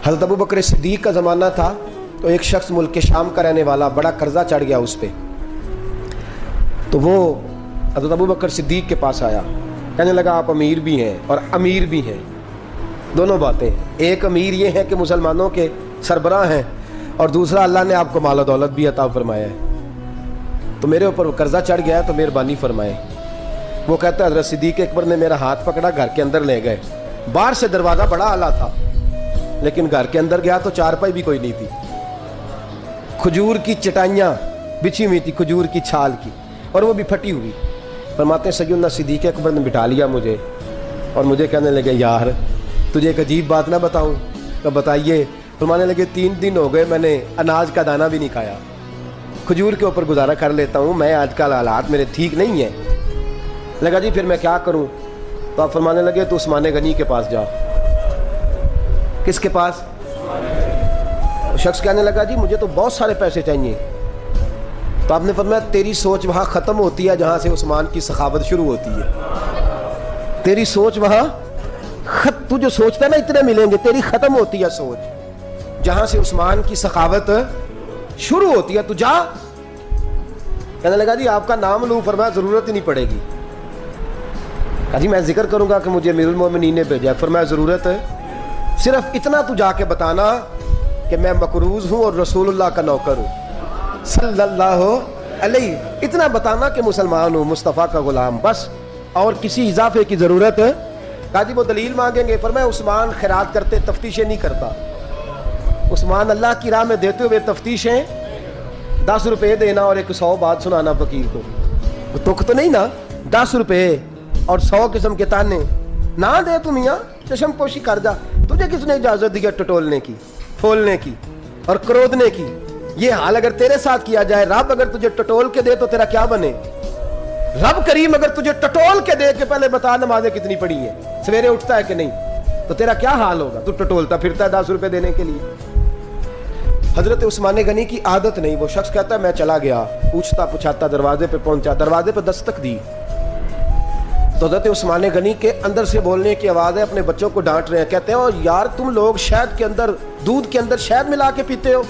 حضرت ابو بکر صدیق کا زمانہ تھا تو ایک شخص ملک شام کا رہنے والا، بڑا قرضہ چڑھ گیا اس پہ، تو وہ حضرت ابو بکر صدیق کے پاس آیا، کہنے لگا آپ امیر بھی ہیں اور امیر بھی ہیں، دونوں باتیں، ایک امیر یہ ہے کہ مسلمانوں کے سربراہ ہیں، اور دوسرا اللہ نے آپ کو مال و دولت بھی عطا فرمایا ہے، تو میرے اوپر قرضہ چڑھ گیا ہے تو مہربانی فرمائے۔ وہ کہتا ہے حضرت صدیق اکبر نے میرا ہاتھ پکڑا، گھر کے اندر لے گئے، باہر سے دروازہ بڑا اعلیٰ تھا لیکن گھر کے اندر گیا تو چارپائی بھی کوئی نہیں تھی، کھجور کی چٹائیاں بچھی ہوئی تھی، کھجور کی چھال کی، اور وہ بھی پھٹی ہوئی۔ فرماتے ہیں سیدنا صدیق اکبر نے بٹھا لیا مجھے اور مجھے کہنے لگے یار تجھے ایک عجیب بات نہ بتاؤں؟ کہ بتائیے۔ فرمانے لگے 3 دن ہو گئے میں نے اناج کا دانہ بھی نہیں کھایا، کھجور کے اوپر گزارا کر لیتا ہوں، میں آج کل حالات میرے ٹھیک نہیں ہیں۔ لگا جی پھر میں کیا کروں؟ تو آپ فرمانے لگے تو عثمان غنی کے پاس جا۔ کس کے پاس؟ شخص کہنے لگا جی مجھے تو بہت سارے پیسے چاہیے۔ تو آپ نے فرمایا تیری سوچ وہاں ختم ہوتی ہے جہاں سے عثمان کی سخاوت شروع ہوتی ہے، تیری سوچ وہاں تو جو سوچتا ہے نا اتنے ملیں گے، تیری ختم ہوتی ہے سوچ جہاں سے عثمان کی سخاوت شروع ہوتی ہے، تو جا۔ کہنے لگا جی آپ کا نام لوں؟ فرمایا ضرورت ہی نہیں پڑے گی۔ کہا جی میں ذکر کروں گا کہ مجھے امیر المومنین نے بھیجا ہے۔ فرمایا ضرورت ہے، صرف اتنا تو جا کے بتانا کہ میں مقروض ہوں اور رسول اللہ کا نوکر ہوں صلی اللہ علیہ، اتنا بتانا کہ مسلمان ہوں، مصطفیٰ کا غلام، بس، اور کسی اضافے کی ضرورت ہے۔ کہا جی وہ دلیل مانگیں گے؟ فرمایا عثمان خیرات کرتے تفتیشیں نہیں کرتا، عثمان اللہ کی راہ میں دیتے ہوئے تفتیشیں 10 روپے دینا اور 100 بات سنانا فقیر کو، تک تو نہیں نا، 10 روپے اور 100 قسم کے تانے نہ دے تو میاں چشم پوشی کر جا، تجھے کس نے اجازت دی ہے ٹٹولنے کی، پھولنے کی اور کرودنے کی؟ یہ حال اگر تیرے ساتھ کیا جائے، رب اگر تجھے ٹٹول کے دے تو تیرا کیا بنے؟ رب کریم اگر تجھے ٹٹول کے دے کہ پہلے بتا نمازیں کتنی پڑھی ہیں، سویرے اٹھتا ہے کہ نہیں، تو تیرا کیا حال ہوگا؟ تو ٹٹولتا پھرتا ہے 10 روپے دینے کے لیے۔ حضرت عثمان غنی کی عادت نہیں، وہ شخص کہتا ہے میں چلا گیا، پوچھتا پوچھاتا دروازے پہ پہنچا، دروازے پہ دستک دی تو حضرت عثمان غنی کے اندر سے بولنے کی آواز ہے، اپنے بچوں کو ڈانٹ رہے ہیں، کہتے ہیں یار تم لوگ شہد کے اندر، دودھ کے اندر شہد ملا کے پیتے ہو،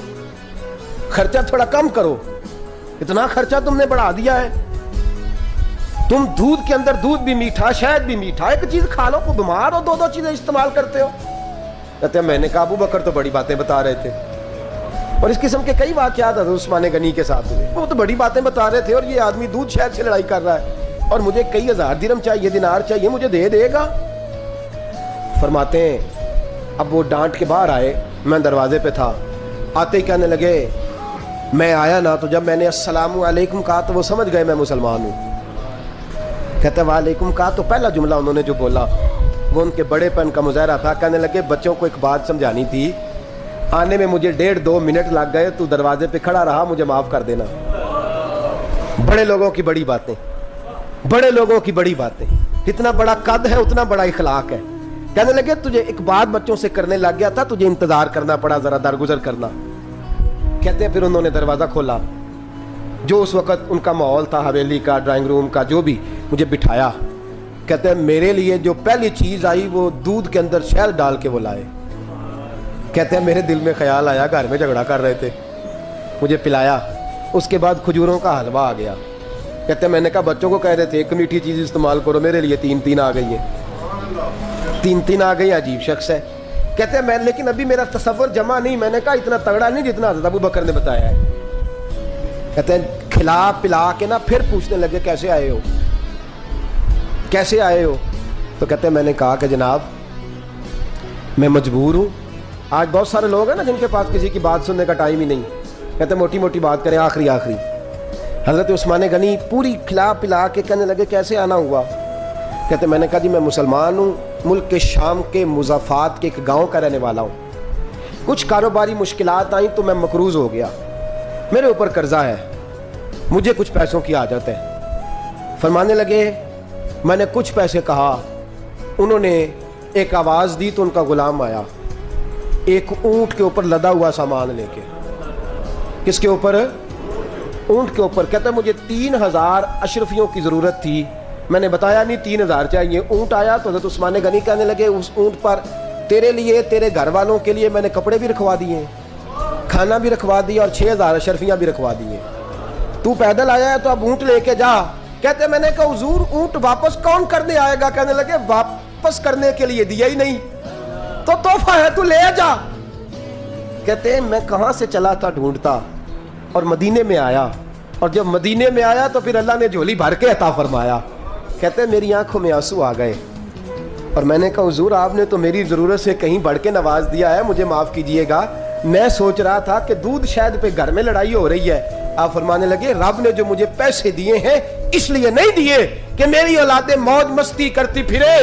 خرچہ تھوڑا کم کرو، اتنا خرچہ تم نے بڑھا دیا ہے، تم دودھ کے اندر دودھ بھی میٹھا شہد بھی میٹھا، ایک چیز کھا لو، کو بیمار ہو 2 چیزیں استعمال کرتے ہو۔ کہتے ہیں میں نے کہا ابو بکر تو بڑی باتیں بتا رہے تھے، اور اس قسم کے کئی واقعات حضرت عثمان غنی کے ساتھ ہوئے، وہ تو بڑی باتیں بتا رہے تھے، اور یہ آدمی دودھ شہد سے لڑائی کر رہا ہے اور مجھے کئی ہزار درہم چاہیے، دینار چاہیے، مجھے دے گا؟ فرماتے ہیں اب وہ ڈانٹ کے باہر آئے، میں دروازے پہ تھا، آتے ہی کہنے لگے میں آیا نا، تو جب میں نے السلام علیکم کہا تو وہ سمجھ گئے میں مسلمان ہوں۔ کہتے وعلیکم کہا تو پہلا جملہ انہوں نے جو بولا وہ ان کے بڑے پن کا مظاہرہ تھا۔ کہنے لگے بچوں کو ایک بات سمجھانی تھی، آنے میں مجھے 1.5-2 منٹ لگ گئے، تو دروازے پہ کھڑا رہا، مجھے معاف کر دینا۔ بڑے لوگوں کی بڑی باتیں، بڑے لوگوں کی بڑی باتیں، اتنا بڑا قد ہے اتنا بڑا اخلاق ہے۔ کہنے لگے تجھے ایک بات بچوں سے کرنے لگ گیا تھا، تجھے انتظار کرنا پڑا، ذرا درگزر کرنا۔ کہتے ہیں پھر انہوں نے دروازہ کھولا، جو اس وقت ان کا ماحول تھا، حویلی کا، ڈرائنگ روم کا، جو بھی، مجھے بٹھایا۔ کہتے ہیں میرے لیے جو پہلی چیز آئی وہ دودھ کے اندر شہد ڈال کے وہ لائے۔ کہتے ہیں میرے دل میں خیال آیا گھر میں جھگڑا کر رہے تھے، مجھے پلایا، اس کے بعد کھجوروں کا حلوہ آ گیا۔ کہتے ہیں میں نے کہا بچوں کو کہہ رہے تھے ایک میٹھی چیز استعمال کرو، میرے لیے 3 آ گئی ہیں، 3 آ گئی، عجیب شخص ہے۔ کہتے ہیں میں لیکن ابھی میرا تصور جمع نہیں، میں نے کہا اتنا تگڑا نہیں جتنا حضرت ابو بکر نے بتایا ہے۔ کہتے ہیں کھلا پلا کے نا پھر پوچھنے لگے کیسے آئے ہو، کیسے آئے ہو؟ تو کہتے ہیں میں نے کہا کہ جناب میں مجبور ہوں، آج بہت سارے لوگ ہیں نا جن کے پاس کسی کی بات سننے کا ٹائم ہی نہیں، کہتے ہیں موٹی موٹی بات کریں، آخری۔ حضرت عثمان غنی پوری کھلا پلا کے کہنے لگے کیسے آنا ہوا؟ کہتے میں نے کہا جی میں مسلمان ہوں، ملک کے شام کے مضافات کے ایک گاؤں کا رہنے والا ہوں، کچھ کاروباری مشکلات آئیں تو میں مقروض ہو گیا، میرے اوپر قرضہ ہے، مجھے کچھ پیسوں کی حاجت ہے۔ فرمانے لگے میں نے کچھ پیسے کہا، انہوں نے ایک آواز دی تو ان کا غلام آیا، ایک اونٹ کے اوپر لدا ہوا سامان لے کے۔ کس کے اوپر؟ اونٹ کے اوپر۔ کہتا ہے مجھے 3000 اشرفیوں کی ضرورت تھی، میں نے بتایا نہیں 3000 چاہیے۔ اونٹ آیا تو حضرت عثمان غنی کہنے لگے اس اونٹ پر تیرے لیے تیرے گھر والوں کے لیے میں نے کپڑے بھی رکھوا دیے, کھانا بھی رکھوا دیا اور 6000 اشرفیاں بھی رکھوا دیے. تو پیدل آیا ہے تو اب اونٹ لے کے جا. کہتے میں نے کہا حضور اونٹ واپس کون کرنے آئے گا؟ کہنے لگے واپس کرنے کے لیے دیا ہی نہیں تو تحفہ ہے, تو لے جا. کہتے میں کہاں سے چلا تھا ڈھونڈتا اور مدینے میں آیا, اور جب مدینے میں آیا تو پھر اللہ نے جھولی بھر کے عطا فرمایا. کہتے میری آنکھوں میں آنسو آ گئے اور میں نے کہا حضور آپ نے تو میری ضرورت سے کہیں بڑھ کے نواز دیا ہے, مجھے معاف کیجئے گا. میں سوچ رہا تھا کہ دودھ شاید پہ گھر میں لڑائی ہو رہی ہے. آپ فرمانے لگے رب نے جو مجھے پیسے دیے ہیں اس لیے نہیں دیے کہ میری اولادیں موج مستی کرتی پھرے,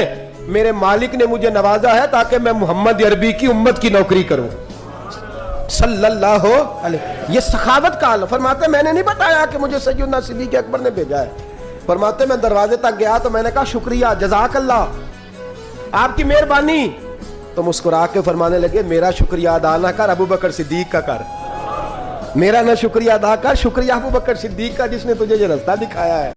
میرے مالک نے مجھے نوازا ہے تاکہ میں محمد عربی کی امت کی نوکری کروں صلی اللہ علیہ. یہ سخاوت کا حال. فرماتے میں نے نہیں بتایا کہ مجھے سیدنا صدیق اکبر نے بھیجا ہے. فرماتے میں دروازے تک گیا تو میں نے کہا شکریہ, جزاک اللہ, آپ کی مہربانی. تو مسکرا کے فرمانے لگے میرا شکریہ ادا نہ کر, ابو بکر صدیق کا کر. میرا نہ شکریہ ادا کر, شکریہ ابو بکر صدیق کا جس نے تجھے یہ رستہ دکھایا ہے.